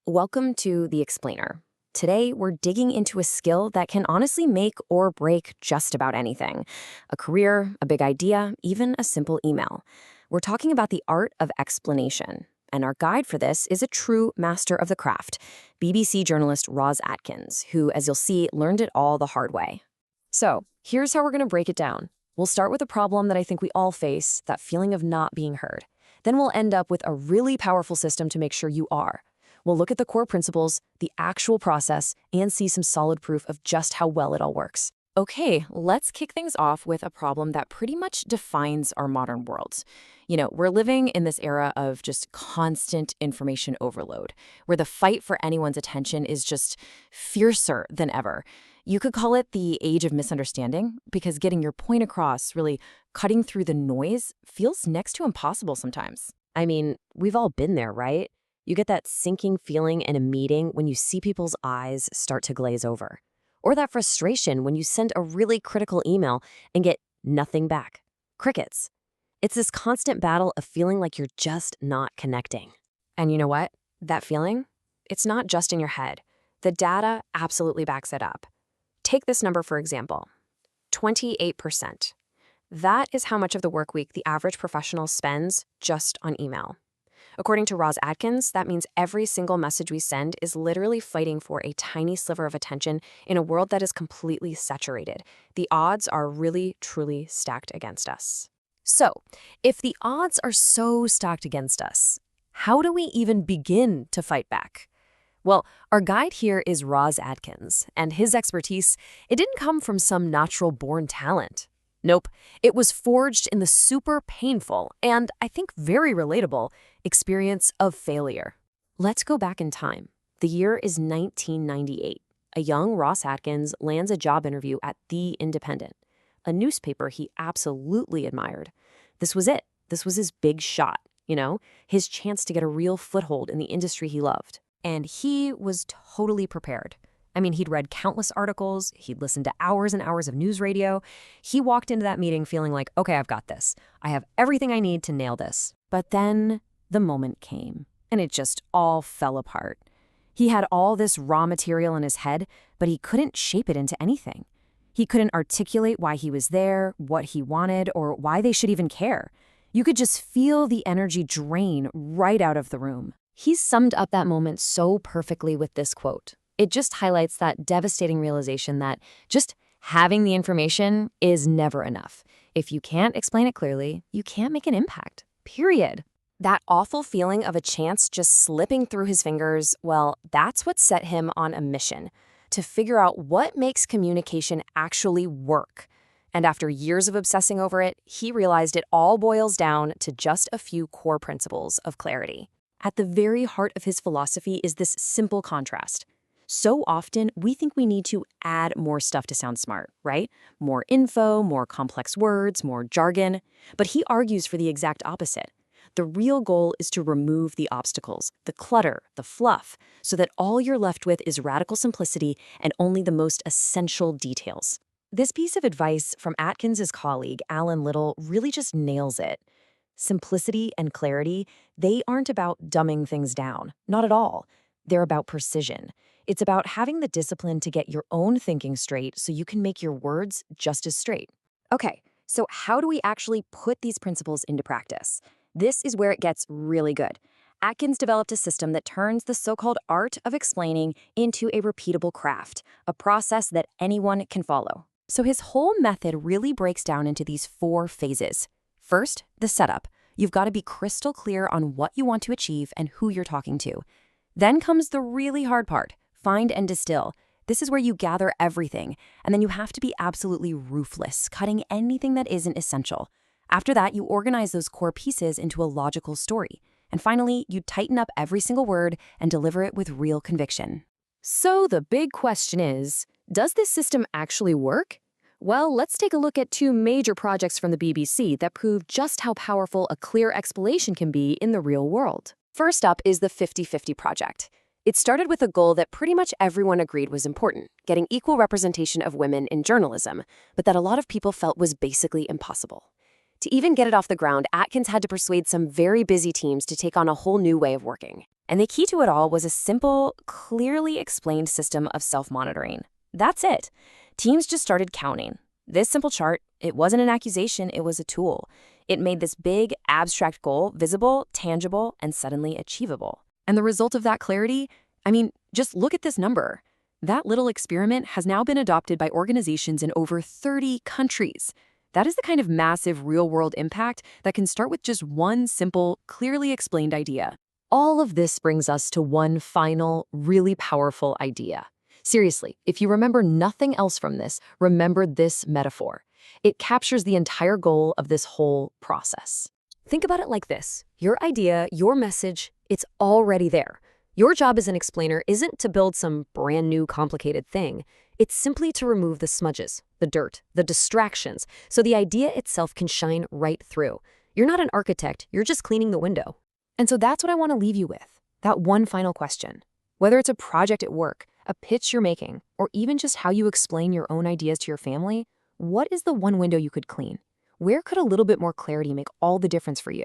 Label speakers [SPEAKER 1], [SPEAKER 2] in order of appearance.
[SPEAKER 1] Welcome to The Explainer. Today, we're digging into a skill that can honestly make or break just about anything: a career, a big idea, even a simple email. We're talking about the art of explanation. And our guide for this is a true master of the craft, BBC journalist Roz Atkins, who, as you'll see, learned it all the hard way. So, here's how we're going to break it down. We'll start with a problem that I think we all face, that feeling of not being heard. Then we'll end up with a really powerful system to make sure you are. We'll look at the core principles, the actual process, and see some solid proof of just how well it all works. Okay, let's kick things off with a problem that pretty much defines our modern world. We're living in this era of just constant information overload, where the fight for anyone's attention is just fiercer than ever. You could call it the age of misunderstanding, because getting your point across, really cutting through the noise, feels next to impossible sometimes. I mean, we've all been there, right? You get that sinking feeling in a meeting when you see people's eyes start to glaze over. Or that frustration when you send a really critical email and get nothing back. Crickets. It's this constant battle of feeling like you're just not connecting. And you know what? That feeling? It's not just in your head. The data absolutely backs it up. Take this number for example. 28%. That is how much of the work week the average professional spends just on email. According to Roz Atkins, that means every single message we send is literally fighting for a tiny sliver of attention in a world that is completely saturated. The odds are really, truly stacked against us. So, if the odds are so stacked against us, how do we even begin to fight back? Well, our guide here is Roz Atkins, and his expertise, it didn't come from some natural-born talent. Nope, it was forged in the super painful and, I think, very relatable experience of failure. Let's go back in time. The year is 1998. A young Ross Atkins lands a job interview at The Independent, a newspaper he absolutely admired. This was it. This was his big shot, his chance to get a real foothold in the industry he loved. And he was totally prepared. I mean, he'd read countless articles, he'd listened to hours and hours of news radio. He walked into that meeting feeling like, okay, I've got this. I have everything I need to nail this. But then the moment came, and it just all fell apart. He had all this raw material in his head, but he couldn't shape it into anything. He couldn't articulate why he was there, what he wanted, or why they should even care. You could just feel the energy drain right out of the room. He summed up that moment so perfectly with this quote. It just highlights that devastating realization that just having the information is never enough. If you can't explain it clearly, you can't make an impact. Period. That awful feeling of a chance just slipping through his fingers, well, that's what set him on a mission to figure out what makes communication actually work. And after years of obsessing over it, he realized it all boils down to just a few core principles of clarity. At the very heart of his philosophy is this simple contrast. So often, we think we need to add more stuff to sound smart, right? More info, more complex words, more jargon. But he argues for the exact opposite. The real goal is to remove the obstacles, the clutter, the fluff, so that all you're left with is radical simplicity and only the most essential details. This piece of advice from Atkins's colleague, Alan Little, really just nails it. Simplicity and clarity, they aren't about dumbing things down. Not at all. They're about precision. It's about having the discipline to get your own thinking straight so you can make your words just as straight. Okay, so how do we actually put these principles into practice? This is where it gets really good. Atkins developed a system that turns the so-called art of explaining into a repeatable craft, a process that anyone can follow. So his whole method really breaks down into these 4 phases. First, the setup. You've got to be crystal clear on what you want to achieve and who you're talking to. Then comes the really hard part. Find and distill. This is where you gather everything, and then you have to be absolutely ruthless, cutting anything that isn't essential. After that, you organize those core pieces into a logical story. And finally, you tighten up every single word and deliver it with real conviction. So the big question is, does this system actually work? Well, let's take a look at 2 major projects from the BBC that prove just how powerful a clear explanation can be in the real world. First up is the 50-50 project. It started with a goal that pretty much everyone agreed was important, getting equal representation of women in journalism, but that a lot of people felt was basically impossible. To even get it off the ground, Atkins had to persuade some very busy teams to take on a whole new way of working. And the key to it all was a simple, clearly explained system of self-monitoring. That's it. Teams just started counting. This simple chart, it wasn't an accusation, it was a tool. It made this big, abstract goal visible, tangible, and suddenly achievable. And the result of that clarity? I mean, just look at this number. That little experiment has now been adopted by organizations in over 30 countries. That is the kind of massive real-world impact that can start with just one simple, clearly explained idea. All of this brings us to one final, really powerful idea. Seriously, if you remember nothing else from this, remember this metaphor. It captures the entire goal of this whole process. Think about it like this. Your idea, your message, it's already there. Your job as an explainer isn't to build some brand new complicated thing. It's simply to remove the smudges, the dirt, the distractions, so the idea itself can shine right through. You're not an architect, you're just cleaning the window. And so that's what I want to leave you with, that one final question. Whether it's a project at work, a pitch you're making, or even just how you explain your own ideas to your family, what is the one window you could clean? Where could a little bit more clarity make all the difference for you?